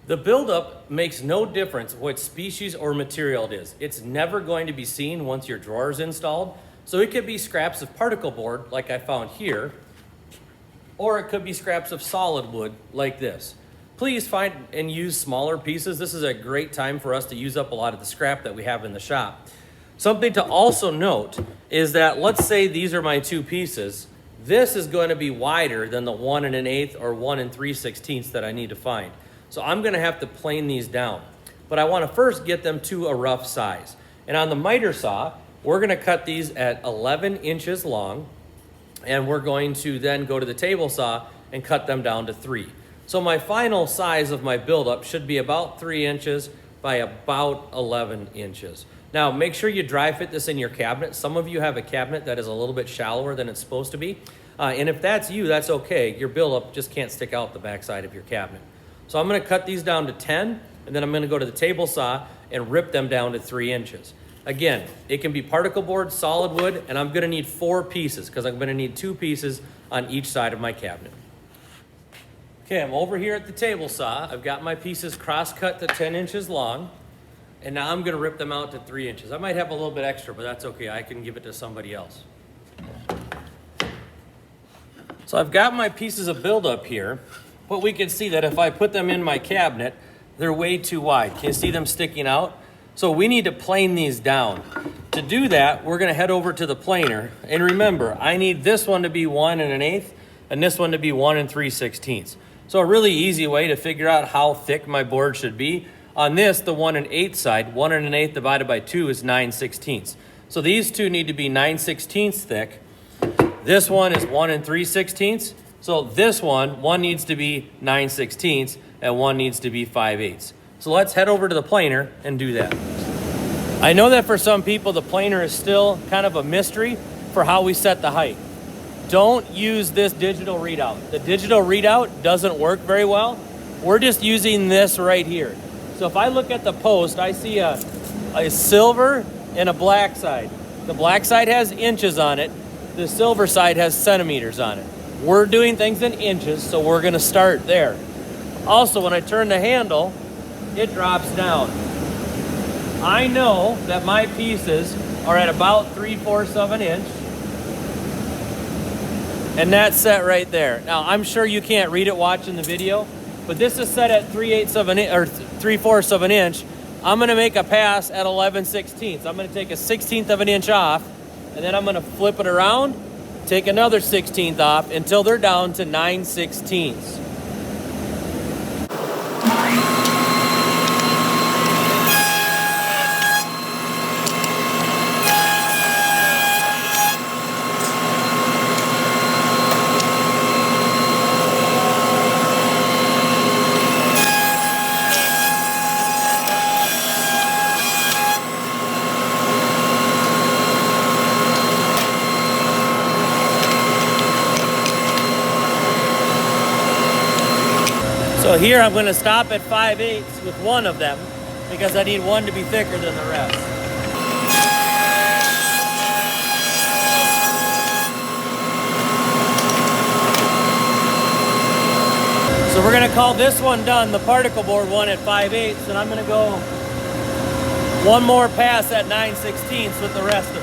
The buildup makes no difference what species or material it is. It's never going to be seen once your drawer is installed. So it could be scraps of particle board like I found here, or it could be scraps of solid wood like this. Please find and use smaller pieces. This is a great time for us to use up a lot of the scrap that we have in the shop. Something to also note is that, let's say these are my two pieces. This is going to be wider than the 1 1/8 or 1 3/16 that I need to find. So I'm going to have to plane these down. But I want to first get them to a rough size. And on the miter saw, we're going to cut these at 11 inches long. And we're going to then go to the table saw and cut them down to 3. So my final size of my buildup should be about 3 inches by about 11 inches. Now, make sure you dry fit this in your cabinet. Some of you have a cabinet that is a little bit shallower than it's supposed to be. And if that's you, that's okay. Your buildup just can't stick out the backside of your cabinet. So I'm going to cut these down to 10, and then I'm going to go to the table saw and rip them down to 3 inches. Again, it can be particle board, solid wood, and I'm going to need 4 pieces because I'm going to need 2 pieces on each side of my cabinet. Okay, I'm over here at the table saw. I've got my pieces cross-cut to 10 inches long, and now I'm going to rip them out to 3 inches. I might have a little bit extra, but that's okay. I can give it to somebody else. So I've got my pieces of buildup here. But we can see that if I put them in my cabinet, they're way too wide. Can you see them sticking out? So we need to plane these down. To do that, we're gonna head over to the planer. And remember, I need this one to be 1 1/8 and this one to be 1 3/16. So a really easy way to figure out how thick my board should be. On this, the 1 1/8 side, 1 1/8 divided by 2 is 9/16. So these two need to be 9/16 thick. This one is 1 3/16. So this one needs to be 9/16 and one needs to be 5/8. So let's head over to the planer and do that. I know that for some people, the planer is still kind of a mystery for how we set the height. Don't use this digital readout. The digital readout doesn't work very well. We're just using this right here. So if I look at the post, I see a silver and a black side. The black side has inches on it. The silver side has centimeters on it. We're doing things in inches, so we're going to start there. Also, when I turn the handle, it drops down. I know that my pieces are at about 3/4 of an inch, and that's set right there. Now, I'm sure you can't read it watching the video, but this is set at 3/8 of an inch or 3/4 of an inch. I'm going to make a pass at 11/16. I'm going to take a 1/16 of an inch off, and then I'm going to flip it around, take another 1/16 off until they're down to 9/16. So here I'm going to stop at 5/8 with one of them because I need one to be thicker than the rest. So we're going to call this one done, the particle board one at 5/8, and I'm going to go one more pass at 9/16 with the rest of it.